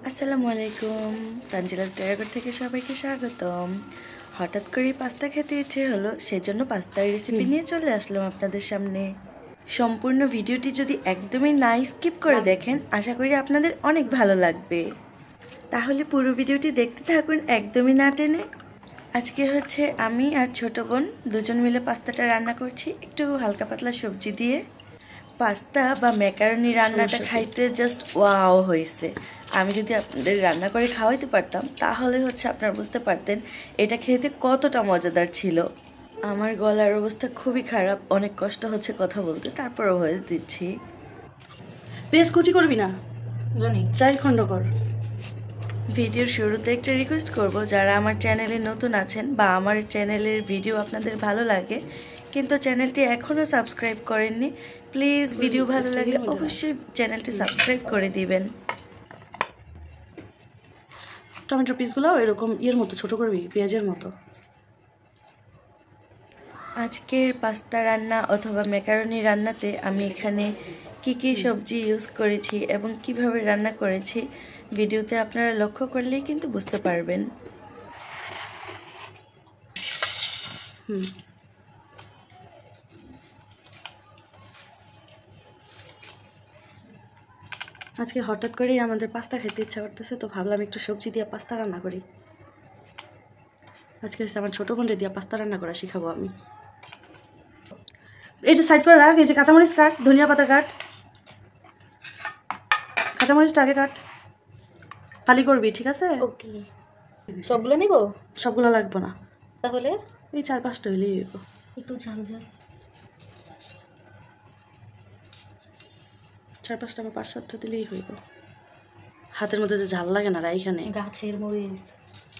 আসসালামু আলাইকুম তানজিলাস ডেরাঘর থেকে সবাইকে স্বাগতম। হঠাৎ করে পাস্তা খেতে ইচ্ছে হলো, সেজন্য পাস্তার রেসিপি নিয়ে চলে আসলাম আপনাদের সামনে। সম্পূর্ণ ভিডিওটি যদি একদমই না স্কিপ করে দেখেন, আশা করি আপনাদের অনেক ভালো লাগবে। তাহলে পুরো ভিডিওটি দেখতে থাকুন একদমই না টেনে। আজকে হচ্ছে আমি আর ছোট বোন দুজন মিলে পাস্তাটা রান্না করছি, একটু হালকা পাতলা সবজি দিয়ে। পাস্তা বা ম্যাকারনি রান্নাটা খাইতে জাস্ট ওয়াও হয়েছে। আমি যদি আপনাদের রান্না করে খাওয়াইতে পারতাম তাহলে হচ্ছে আপনারা বুঝতে পারতেন এটা খেতে কতটা মজাদার ছিল। আমার গলার অবস্থা খুবই খারাপ, অনেক কষ্ট হচ্ছে কথা বলতে, তারপরও ভয়েস দিচ্ছি। পেঁয়াজ কুচি করবি না, জানি 4 খণ্ড কর। ভিডিওর শুরুতে একটা রিকোয়েস্ট করব, যারা আমার চ্যানেলে নতুন আছেন বা আমার চ্যানেলের ভিডিও আপনাদের ভালো লাগে কিন্তু চ্যানেলটি এখনও সাবস্ক্রাইব করেননি, প্লিজ ভিডিও ভালো লাগলে অবশ্যই চ্যানেলটি সাবস্ক্রাইব করে দিবেন। টমেটো পিসগুলো এরকম মতো ছোট করবি, পেঁয়াজের মতো। আজকের পাস্তা রান্না অথবা ম্যাকারনি রান্নাতে আমি এখানে কি কি সবজি ইউজ করেছি এবং কিভাবে রান্না করেছি ভিডিওতে আপনারা লক্ষ্য করলেই কিন্তু বুঝতে পারবেন। আজকে হঠাৎ করেই আমাদের পাস্তা খেতে ইচ্ছা করতেছে, তো ভাবলাম একটু সবজি দিয়ে পাস্তা রান্না করি। আজকে হচ্ছে আমার ছোটো বোনটা দিয়ে পাস্তা রান্না করা শিখাবো আমি। এইটা সাইড করে রাখ। এই যে কাঁচামরিচ কাট, ধনিয়া পাতা কাট, কাঁচামরিচটা আগে কাট, ফালি করবি, ঠিক আছে? ওকে, সবগুলো নিব? সবগুলো লাগবে না, তাহলে এই 4-5টা হইলেই হইব। একটু ঝাল ঝাল 4-5টা বা 5-7টা দিলেই হইব। হাতের মধ্যে যে ঝাল লাগে না এখানে, গাছের মরিচ।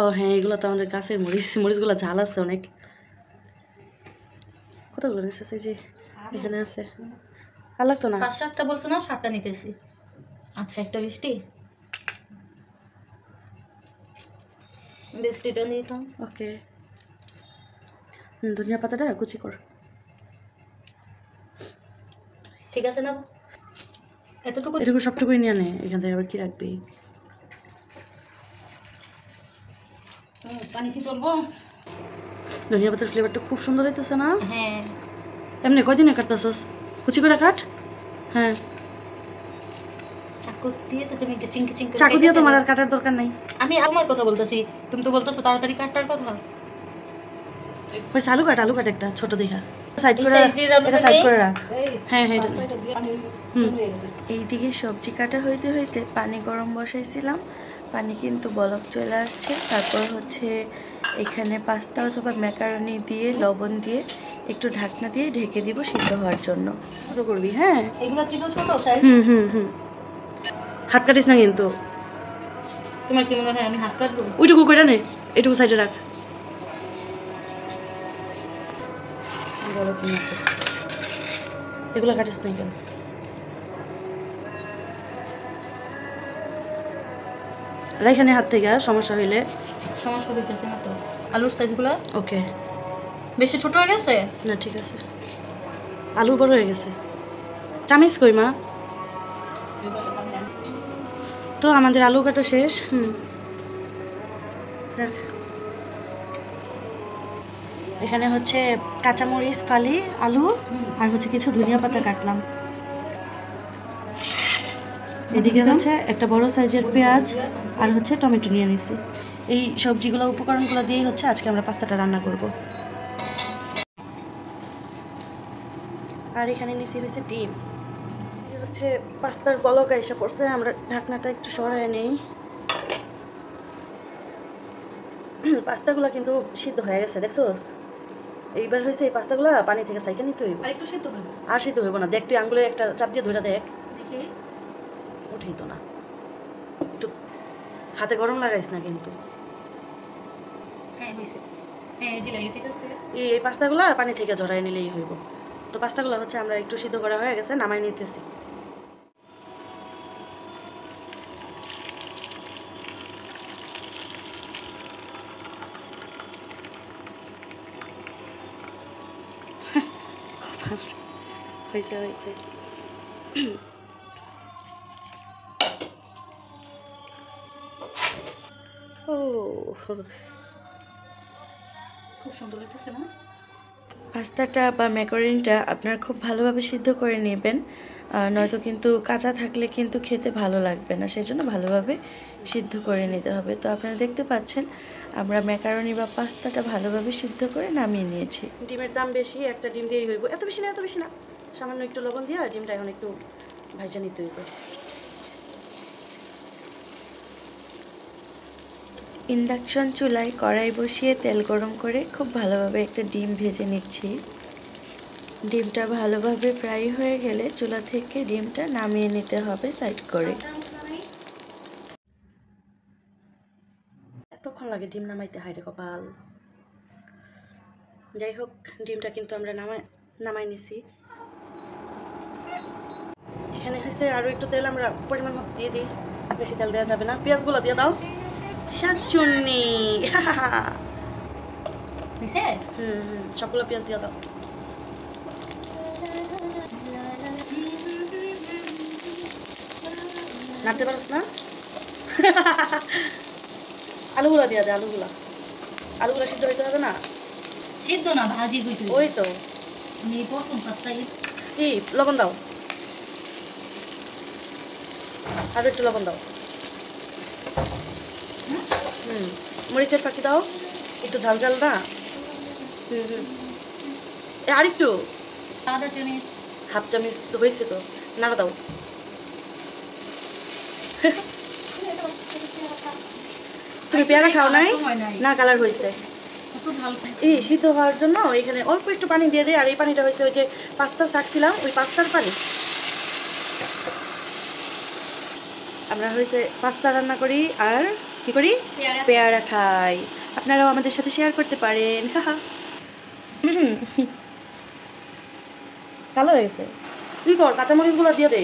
ও হ্যাঁ, এগুলো তো আমাদের গাছের মরিচ, মরিচগুলো ঝাল আছে অনেক। কতগুলো নিচ্ছে? এই যে এখানে আছে। আর লাগতো না? 5-7টা বলছো না? 7টা নিতেছি। আচ্ছা, একটা বৃষ্টিটা নিতাম। ওকে, ধনিয়া পাতাটা কুচি কর। ঠিক আছে না? এতটুকু সবটুকুই নিয়ে নে, এখান থেকে আবার কি রাখবি? পানি কি চলবো? ধনিয়া পাতার ফ্লেভারটা খুব সুন্দর হইতেছে না? হ্যাঁ। এমনি কয়দিনে কাটতেছস? কুচি করে কাট। হ্যাঁ, চাকু দিয়ে তো তুমি চিংকি চিংকি। চাকু দিয়ে তোমার আর কাটার দরকার নাই। আমি আমার কথা বলতেছি, তুমি তো বলতেছো তাড়াতাড়ি কাটার কথা। ওই আলু কাট একটা ছোট দেখা। সাইড করে রাখ, এটা সাইড করে রাখ। হ্যাঁ হ্যাঁ, এটা এইদিকে সবজি কাটা হইতে হইতে পানি গরম বসাইছিলাম, পানি কিন্তু বলক চলে আসছে। তারপর হচ্ছে এখানে পাস্তা অথবা ম্যাকারনি দিয়ে লবণ দিয়ে একটু ঢাকনা দিয়ে ঢেকে দিব সিদ্ধ হওয়ার জন্য। ছোট করবি, হ্যাঁ। এগুলো ছিল ছোট সাইজ। হাত কাটিস না কিন্তু। তোমার কি মনে হয় আমি হাত কাটবো? ওইটুকু কইরা নে, এটুকু সাইডে রাখ। এগুলো কাটিস না কেন? এখানে হাত থেকে সমস্যা হইলে। সমস্যা হইতেছে না তো? আলুর সাইজগুলো ওকে, বেশি ছোট হয়ে গেছে না? ঠিক আছে, আলু বড় হয়ে গেছে। চামিচ কই মা? তো আমাদের আলু কাটা শেষ। এখানে হচ্ছে কাঁচামরিচ ফালি, আলু আর হচ্ছে কিছু ধনিয়া পাতা কাটলাম। এদিকে হচ্ছে একটা বড় সাইজের পেঁয়াজ আর হচ্ছে টমেটো নিয়ে নিছি। এই সবজিগুলো উপকরণগুলো দিয়েই হচ্ছে আজকে আমরা পাস্তাটা রান্না করব। আর এখানে নিছি হচ্ছে ডিম। হচ্ছে পাস্তার বলক এসে পড়ছে, আমরা ঢাকনাটা একটু সরাই নেই। পাস্তাগুলো কিন্তু সিদ্ধ হয়ে গেছে, দেখছোস? এইবার হয়েছে এই পাস্তাগুলো পানি থেকে সাইকেল নিতে হইব। আর একটু সিদ্ধ হবে? আর সিদ্ধ হইব না, দেখ তুই আঙ্গুলে একটা চাপ দিয়ে ধরে দেখ। দেখি, উঠেই তো না। একটু হাতে গরম লাগাইস না কিন্তু। হ্যাঁ হইছে। হ্যাঁ, এই যে লাগিয়েছি তো। এই পাস্তাগুলো পানি থেকে ঝরাই নিলেই হইব। তো পাস্তাগুলো হচ্ছে আমরা একটু সিদ্ধ করা হয়ে গেছে, নামাই নিতেছি। হয়েছে হয়েছে। ও খুব সুন্দর লাগতেছে না? পাস্তাটা বা ম্যাকারনিটা আপনারা খুব ভালোভাবে সিদ্ধ করে নেবেন, নয়তো কিন্তু কাঁচা থাকলে কিন্তু খেতে ভালো লাগবে না, সেই জন্য ভালোভাবে সিদ্ধ করে নিতে হবে। তো আপনারা দেখতে পাচ্ছেন আমরা ম্যাকারনি বা পাস্তাটা ভালোভাবে সিদ্ধ করে নামিয়ে নিয়েছি। ডিমের দাম বেশি, একটা ডিম দিয়েই হইব। এত বেশি না, এত বেশি না, সামান্য একটু লবণ দিয়ে আর ডিমটা এখন একটু ভাজা নিতে হইব। ইন্ডাকশন চুলায় কড়াই বসিয়ে তেল গরম করে খুব ভালোভাবে একটা ডিম ভেজে নিচ্ছি। ডিমটা ভালোভাবে ফ্রাই হয়ে গেলে চুলা থেকে ডিমটা নামিয়ে নিতে হবে সাইড করে। এতক্ষণ লাগে ডিম নামাইতে, হায় রে কপাল। যাই হোক, ডিমটা কিন্তু আমরা নামাই নিছি। এখানে হচ্ছে আরও একটু তেল আমরা পরিমাণ মতো দিয়ে দিই, বেশি তেল দেওয়া যাবে না। পেঁয়াজগুলো দিয়ে দাও। শাকচুন্নি হইছে? সবগুলো পেঁয়াজ দিয়ে দাও। নাড়তে পারছ না? আলুগুলো দিয়ে দে, আলুগুলো সিদ্ধ হইতে হবে না? সিদ্ধ না, ভাজি হইতে। ওই তো। আমি প্রথম পাস্তায় কি লবণ দাও, আরো একটু লবণ দাও। মরিচের ফাঁকি দাও, একটু ঝাল ঝাল না। আর একটু, আদা চামচ, হাফ চামচ তো হয়েছে, তো নাড়া দাও। তুমি পেয়ারা খাও নাই? না, কালার হয়েছে। এই সিদ্ধ হওয়ার জন্য এখানে অল্প একটু পানি দিয়ে দেয়। আর এই পানিটা হয়েছে ওই যে পাস্তা শাকছিলাম, ওই পাস্তার পানি। আমরা হয়েছে পাস্তা রান্না করি আর কি করি, পেয়ারা খাই। আপনারাও আমাদের সাথে শেয়ার করতে পারেন। ভালো হয়েছে। তুই কর, কাঁচামরিচগুলো দিয়ে দে।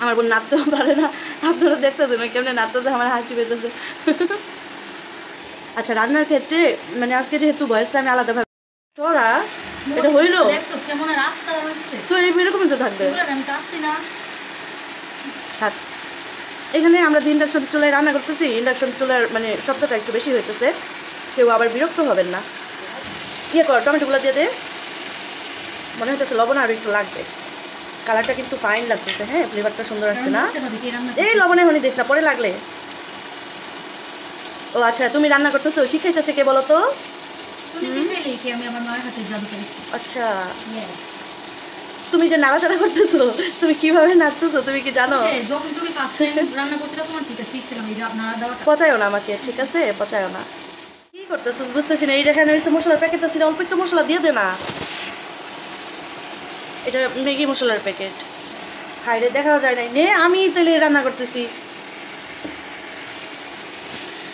আমার বোন নাচতেও পারে না, আপনারা দেখতেছেন কেমনে নাচতেছে, আমার হাসি পেতেছে। আচ্ছা, রান্নার ক্ষেত্রে মানে আজকে যেহেতু ভয়েসটা আমি আলাদাভাবে তোরা এটা হইলো কেমন রাস্তা হইছে, তো এরকমই তো থাকবে। আমি কাটছি না। থাক। এখানে আমরা যে ইন্ডাকশন চুলায় রান্না করতেছি, ইন্ডাকশন চুলার মানে শব্দটা একটু বেশি হইতেছে, কেউ আবার বিরক্ত হবেন না। ইয়ে কর, টমেটোগুলো দিয়ে দে। মনে হইতেছে লবণ আরও একটু লাগবে। কালারটা কিন্তু ফাইন লাগতেছে, হ্যাঁ, ফ্লেভারটা সুন্দর আসছে না? এই লবণে হনি দিস না, পরে লাগলে। ও আচ্ছা, তুমি রান্না করতেছো, শিখাইতেছে কে বলো তো? আচ্ছা, তুমি যে নাড়াচাড়া করতেছো, তুমি কিভাবে নাচতেছো তুমি কি জানো? পচায়ও না আমাকে, ঠিক আছে? পচায়ও না। কি করতেছো বুঝতেছি না। এই দেখানো হয়েছে মশলার প্যাকেট আছে, অল্প একটু মশলা দিয়ে দে না। এটা ম্যাগি মশলার প্যাকেট। হাইরে দেখাও যায় নাই। নে, আমি তেলে রান্না করতেছি।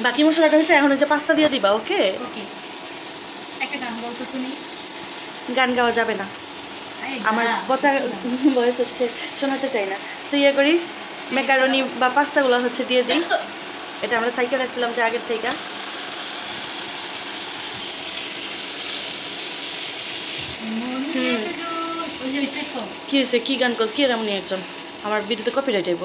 বাকি মশলাটা হয়েছে, এখন হচ্ছে পাস্তা দিয়ে দিবা। ওকে, গান গাওয়া যাবে না, আমার পচা বয়স হচ্ছে, শোনাতে চাই না। তো ইয়ে করি, ম্যাকারনি বা পাস্তাগুলো হচ্ছে দিয়ে দিই। এটা আমরা সাইকেল রাখছিলাম যে আগের থেকে। কি হয়েছে, কি গান করছ, কি এমনি একজন আমার ভিডিওতে কপিরাইট আইব।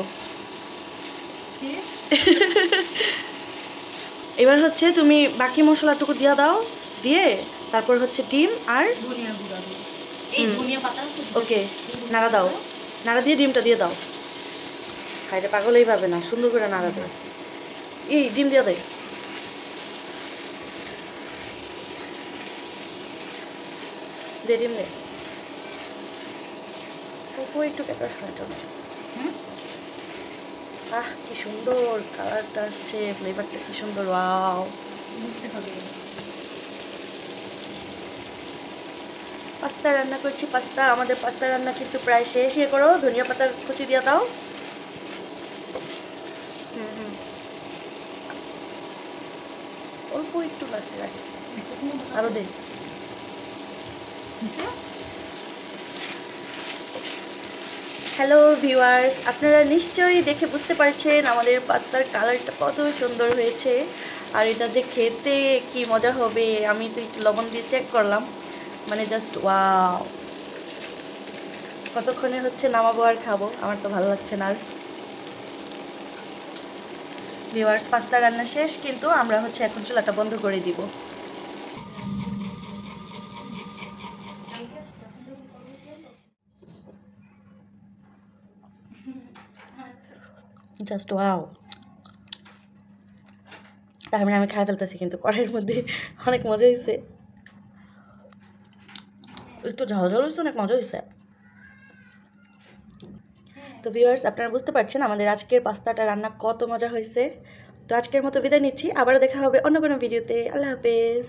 এবার হচ্ছে তুমি বাকি মশলাটুকু দিয়ে দাও, দিয়ে তারপর হচ্ছে ডিম আর ওকে নাড়া দাও। নাড়া দিয়ে ডিমটা দিয়ে দাও। খাইতে পাগল এইভাবে না, সুন্দর করে নাড়া দেয়। এই ডিম দিয়ে দেয়। দে ডিম দে। একটু কেটে শোনা। আহ, কি সুন্দর কালারটা আসছে, ফ্লেভারটা কি সুন্দর। ওয়াও, পাস্তা রান্না করছি। পাস্তা, আমাদের পাস্তা রান্না কিন্তু প্রায় শেষ। ইয়ে করো, ধনিয়া পাতার কুচি দিয়ে দাও। অল্প একটু লাস্টে রাখি, আরো দে। হ্যালো ভিউয়ার্স, আপনারা নিশ্চয়ই দেখে বুঝতে পারছেন আমাদের পাস্তার কালারটা কত সুন্দর হয়েছে। আর এটা যে খেতে কি মজা হবে, আমি তো একটু লবণ দিয়ে চেক করলাম, মানে জাস্ট ওয়াও। কতক্ষণে হচ্ছে নামাবো আর খাবো, আমার তো ভালো লাগছে না আর। ভিউয়ার্স, পাস্তা রান্না শেষ, কিন্তু আমরা হচ্ছে এখন চুলাটা বন্ধ করে দিব। Just wow. তার মানে আমি খাই ফেলতেছি, কিন্তু কড়াইয়ের মধ্যে অনেক মজা হয়েছে, একটু ঝাল ঝাল হয়েছে, অনেক মজা হয়েছে। তো ভিউয়ার্স, আপনারা বুঝতে পারছেন আমাদের আজকের পাস্তাটা রান্না কত মজা হয়েছে। তো আজকের মতো বিদায় নিচ্ছি, আবারও দেখা হবে অন্য কোনো ভিডিওতে। আল্লাহ হাফেজ।